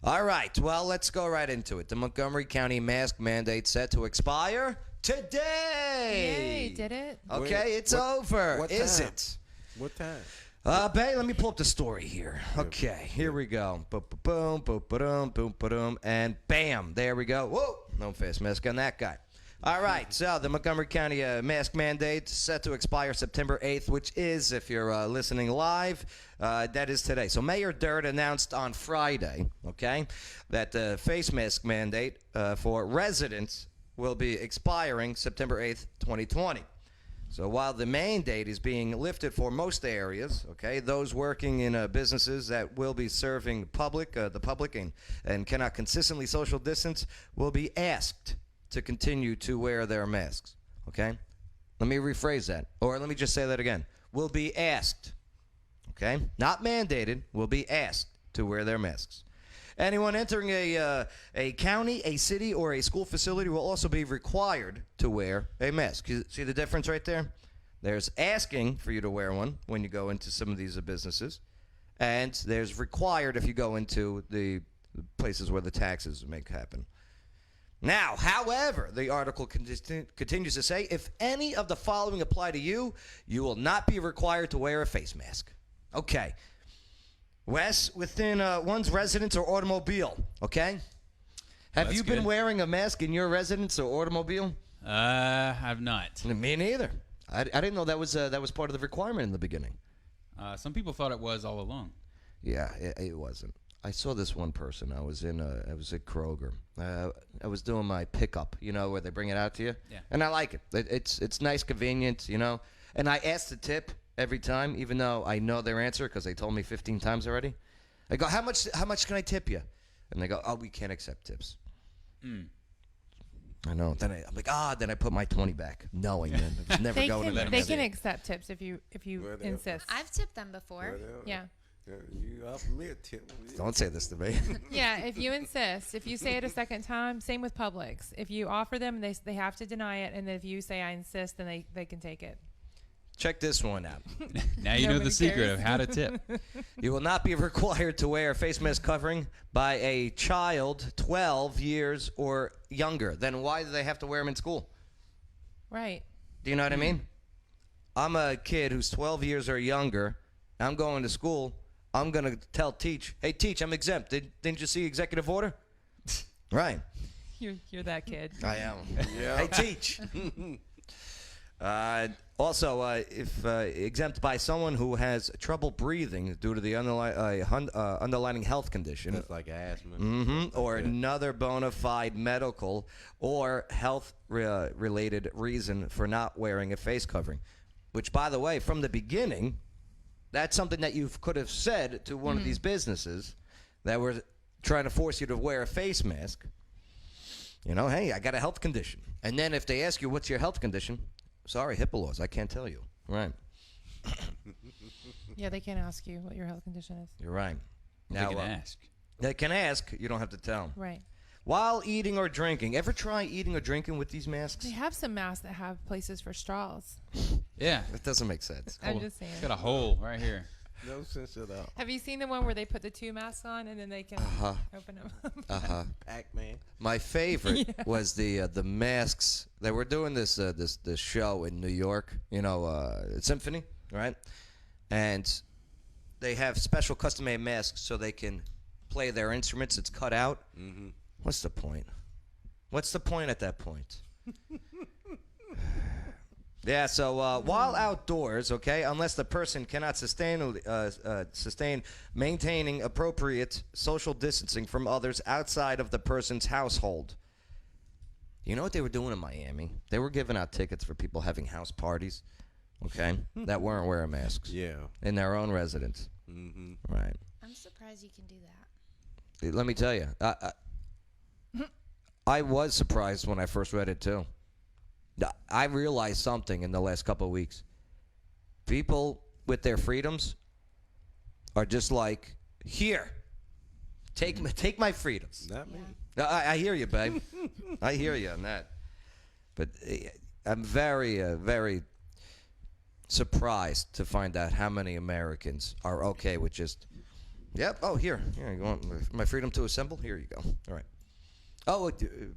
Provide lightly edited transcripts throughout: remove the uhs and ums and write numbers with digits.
All right, well, let's go right into it. The Montgomery County mask mandate set to expire today. Yay, did it? Okay, it's over. What Is time? it? What time? Babe, let me pull up the story here. Okay, here we go. Boom, boom, boom, boom, boom, boom, and bam, there we go. Whoa, no face mask on that guy. All right, so the Montgomery County mask mandate set to expire September 8th, which is, if you're listening live, that is today. So Mayor Dirt announced on Friday, okay, that the face mask mandate for residents will be expiring September 8th, 2020. So while the mandate is being lifted for most areas, okay, those working in businesses that will be serving the public and cannot consistently social distance will be asked to continue to wear their masks, okay? Let me rephrase that, or let me just say that again. Will be asked, okay? Not mandated, will be asked to wear their masks. Anyone entering a county, a city, or a school facility will also be required to wear a mask. See the difference right there? There's asking for you to wear one when you go into some of these businesses, and there's required if you go into the places where the taxes make happen. Now, however, the article continues to say, if any of the following apply to you, you will not be required to wear a face mask. Okay. Wes, within one's residence or automobile, okay? Have you been wearing a mask in your residence or automobile? I've not. Me neither. I didn't know that was part of the requirement in the beginning. Some people thought it was all along. Yeah, it wasn't. I saw this one person. I was at Kroger. I was doing my pickup, you know, where they bring it out to you. Yeah. And I like it. It's nice, convenient, you know. And I asked the tip every time, even though I know their answer because they told me 15 times already. I go, how much can I tip you? And they go, oh, we can't accept tips. I know. Then I'm like, then I put my 20 back, knowing that I was never going to that. They can accept tips if you insist. I've tipped them before. Yeah. You offer me a tip. Don't say this to me. Yeah, if you insist. If you say it a second time, same with Publix. If you offer them, they have to deny it, and then if you say I insist, then they can take it. Check this one out. Now you know the secret of how to tip. You will not be required to wear a face mask covering by a child 12 years or younger. Then why do they have to wear them in school? Right. Do you know what I mean? I'm a kid who's 12 years or younger. I'm going to school. I'm going to tell Teach, hey, Teach, I'm exempt. Didn't you see executive order? Right. You're that kid. I am. Yeah. Hey, Teach. Also, if exempt by someone who has trouble breathing due to the underlying health condition. That's like asthma. Or another bona fide medical or health-related reason for not wearing a face covering. Which, by the way, from the beginning, that's something that you could have said to one of these businesses that were trying to force you to wear a face mask. You know, hey, I got a health condition. And then if they ask you, what's your health condition? Sorry, HIPAA laws. I can't tell you. Right. Yeah, they can't ask you what your health condition is. You're right. Now, they can ask. They can ask. You don't have to tell them. Right. While eating or drinking. Ever try eating or drinking with these masks? They have some masks that have places for straws. Yeah. That doesn't make sense. I'm just saying. It's got a hole right here. No sense at all. Have you seen the one where they put the two masks on and then they can open them? Pac-Man. My favorite was the masks. They were doing this show in New York, you know, Symphony, right? And they have special custom-made masks so they can play their instruments. It's cut out. Mm-hmm. What's the point? What's the point at that point? Yeah, so while outdoors, okay, unless the person cannot sustain maintaining appropriate social distancing from others outside of the person's household. You know what they were doing in Miami? They were giving out tickets for people having house parties, okay, that weren't wearing masks. Yeah. In their own residence. Mm-hmm. Right. I'm surprised you can do that. Let me tell you, I was surprised when I first read it, too. I realized something in the last couple of weeks. People with their freedoms are just like, here, take my freedoms. Not me. I hear you, babe. I hear you on that. But I'm very, very surprised to find out how many Americans are okay with just Yep. Oh, here you go. My freedom to assemble. Here you go. All right. Oh,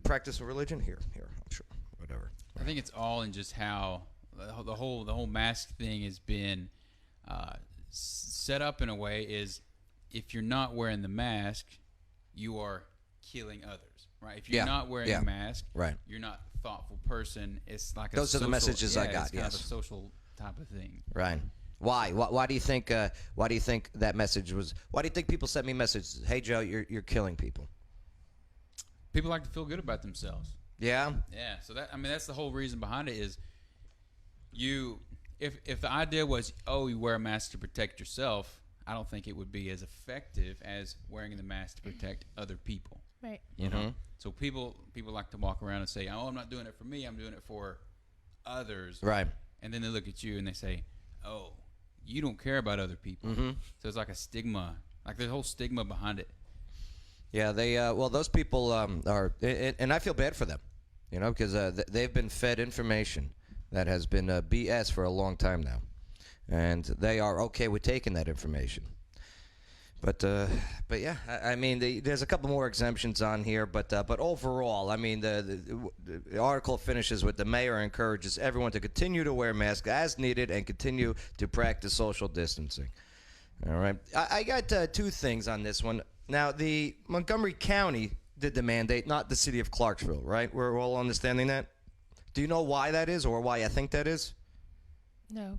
practice of religion. Here. I'm sure. Whatever. I think it's all in just how the whole mask thing has been set up in a way is if you're not wearing the mask, you are killing others, right? If you're not wearing a mask, right, you're not a thoughtful person. It's like those are the messages I got. It's kind of a social type of thing. Right. Why? Why do you think? Why do you think that message was? Why do you think people sent me messages? Hey, Joe, you're killing people. People like to feel good about themselves. Yeah. Yeah. So that's the whole reason behind it is if the idea was you wear a mask to protect yourself, I don't think it would be as effective as wearing the mask to protect other people. Right. You know. So people like to walk around and say, "Oh, I'm not doing it for me. I'm doing it for others." Right. And then they look at you and they say, "Oh, you don't care about other people." So it's like a stigma, like there's a whole stigma behind it. Yeah, they those people are, and I feel bad for them, you know, because they've been fed information that has been BS for a long time now, and they are okay with taking that information. But yeah, I mean, there's a couple more exemptions on here, but overall, I mean, the article finishes with the mayor encourages everyone to continue to wear masks as needed and continue to practice social distancing. All right, I got two things on this one. Now, the Montgomery County did the mandate, not the city of Clarksville, right? We're all understanding that? Do you know why that is or why I think that is? No.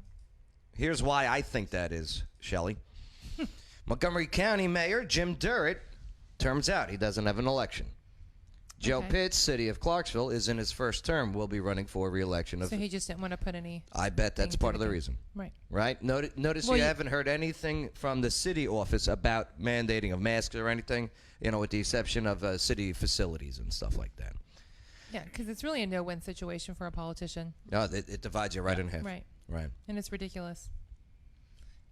Here's why I think that is, Shelley. Montgomery County Mayor Jim Durrett, turns out he doesn't have an election. Joe Pitts, city of Clarksville, is in his first term, will be running for re-election. So he just didn't want to put any... I bet that's part of the reason. Right. Right? Notice you haven't heard anything from the city office about mandating of masks or anything, you know, with the exception of city facilities and stuff like that. Yeah, because it's really a no-win situation for a politician. No, it divides you right in half. Right. Right. And it's ridiculous.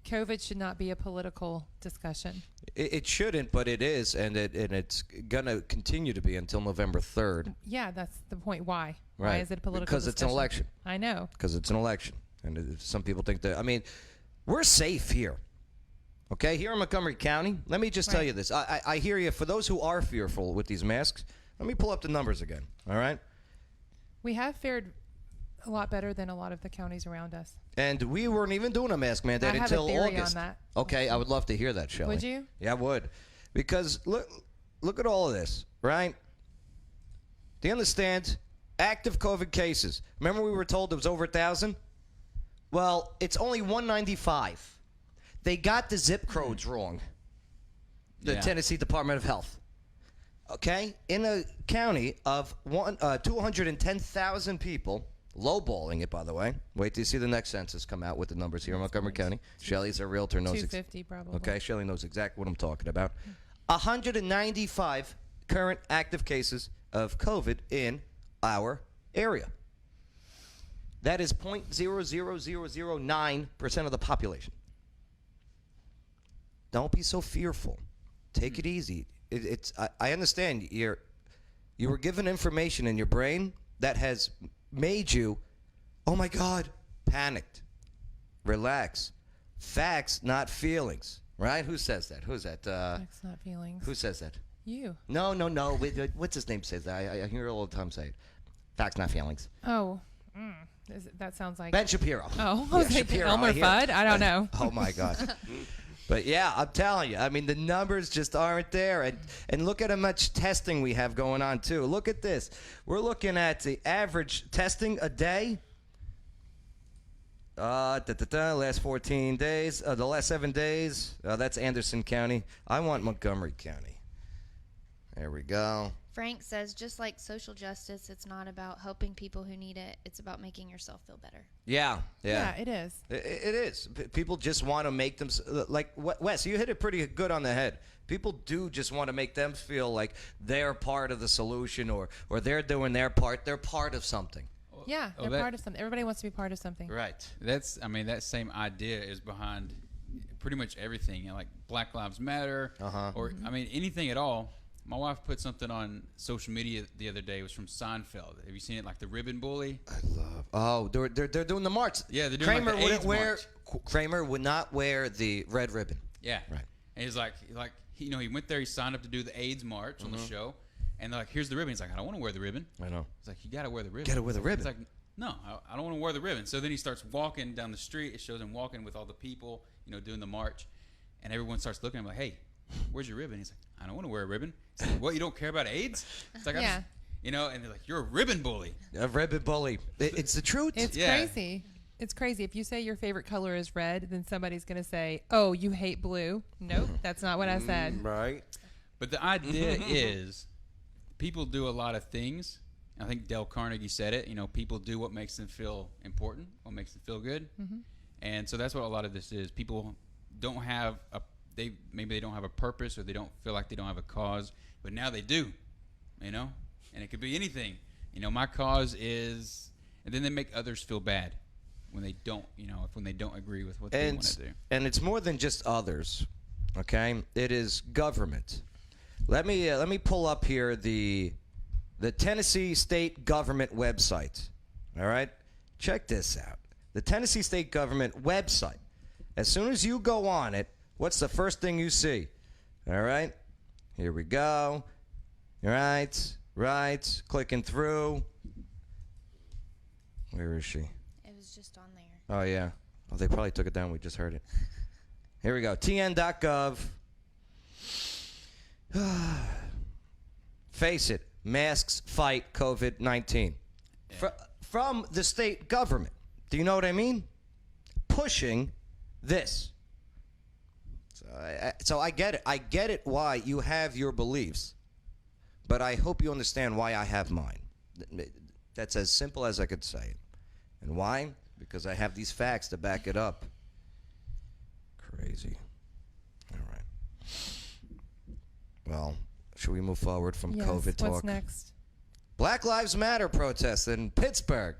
COVID should not be a political discussion. It shouldn't, but it is, and it's going to continue to be until November 3rd. Yeah, that's the point. Why? Right. Why is it a political Because it's an election. I know. Because it's an election. And some people think that, I mean, we're safe here. Okay? Here in Montgomery County, let me just tell you this. I hear you. For those who are fearful with these masks, let me pull up the numbers again. All right? We have fared a lot better than a lot of the counties around us. And we weren't even doing a mask mandate I have until a theory August. on that. Okay, I would love to hear that, Shelley. Would you? Yeah, I would. Because look at all of this, right? Do you understand? Active COVID cases. Remember we were told it was over 1,000? Well, it's only 195. They got the zip codes wrong. The Tennessee Department of Health. Okay? In a county of 210,000 people, lowballing it, by the way. Wait till you see the next census come out with the numbers here in Montgomery County. Shelley's a realtor, knows 250 probably. Okay, Shelley knows exactly what I'm talking about. 195 current active cases of COVID in our area. That is 0.00009% of the population. Don't be so fearful. Take it easy. I understand you were given information in your brain that has made you, oh my God, panicked. Relax. Facts, not feelings. Right? Who says that? Who's that? Facts, not feelings. Who says that? You. No. What's his name says that? I hear it all the time say it. Facts, not feelings. Oh. That sounds like... Ben Shapiro. Oh, I was like Shapiro. Elmer Fudd? I don't know. Oh, my God. But, yeah, I'm telling you. I mean, the numbers just aren't there. And look at how much testing we have going on, too. Look at this. We're looking at the average testing a day. Last 14 days. The last 7 days. That's Anderson County. I want Montgomery County. There we go. Frank says, just like social justice, it's not about helping people who need it. It's about making yourself feel better. Yeah. Yeah, it is. It is. People just want to make them, like, Wes, you hit it pretty good on the head. People do just want to make them feel like they're part of the solution or they're doing their part. They're part of something. Yeah, they're part of something. Everybody wants to be part of something. Right. That same idea is behind pretty much everything. You know, like Black Lives Matter, or I mean anything at all. My wife put something on social media the other day. It was from Seinfeld. Have you seen it? Like the ribbon bully. I love. Oh, they're doing the march. Yeah, they're doing Kramer like the AIDS march. Kramer would not wear the red ribbon. Yeah. Right. And he's like, he went there. He signed up to do the AIDS march on the show, and they're like, "Here's the ribbon." He's like, "I don't want to wear the ribbon." I know. He's like, "You got to wear the ribbon." Gotta wear the ribbon. He's like, "No, I don't want to wear the ribbon." So then he starts walking down the street. It shows him walking with all the people, doing the march, and everyone starts looking at him like, "Hey, where's your ribbon?" He's like, "I don't want to wear a ribbon." He's like, "What? You don't care about AIDS?" It's like, Yeah. and they're like, "You're a ribbon bully." A ribbon bully. It's the truth. It's crazy. It's crazy. If you say your favorite color is red, then somebody's going to say, "Oh, you hate blue." Nope, that's not what I said. Right. But the idea is people do a lot of things. I think Dale Carnegie said it. People do what makes them feel important, what makes them feel good. And so that's what a lot of this is. People don't have maybe they don't have a purpose, or they don't feel like they don't have a cause, but now they do, and it could be anything. My cause is, and then they make others feel bad when they don't, when they don't agree with what they want to do. And it's more than just others, okay? It is government. Let me pull up here the Tennessee State Government website. All right? Check this out. The Tennessee State Government website. As soon as you go on it, what's the first thing you see? All right? Here we go. All right. Clicking through. Where is she? It was just on there. Oh, yeah. Oh, they probably took it down. We just heard it. Here we go. TN.gov. Face it. Masks fight COVID-19. From the state government. Do you know what I mean? Pushing this. So I get it. I get it why you have your beliefs. But I hope you understand why I have mine. That's as simple as I could say it. And why? Because I have these facts to back it up. Crazy. All right. Well, should we move forward from Yes. COVID talk? What's next? Black Lives Matter protests in Pittsburgh.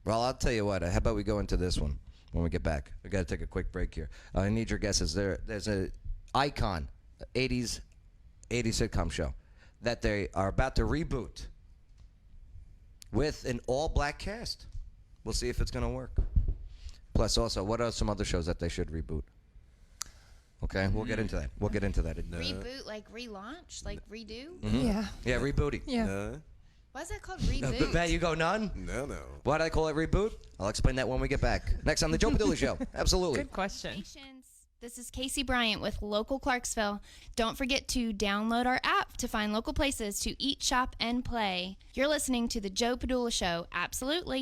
Well, I'll tell you what. How about we go into this one when we get back? We got to take a quick break here. I need your guesses. There's an icon, 80s sitcom show that they are about to reboot with an all-black cast. We'll see if it's going to work. Plus, also, what are some other shows that they should reboot? Okay, we'll get into that. Reboot, like relaunch, like redo? Yeah. Yeah, rebooting. Yeah. None. Why is that called reboot? Bet you go none? No. Why do I call it reboot? I'll explain that when we get back. Next on the Joe Padula Show. Absolutely. Good question. This is Casey Bryant with Local Clarksville. Don't forget to download our app to find local places to eat, shop, and play. You're listening to the Joe Padula Show. Absolutely.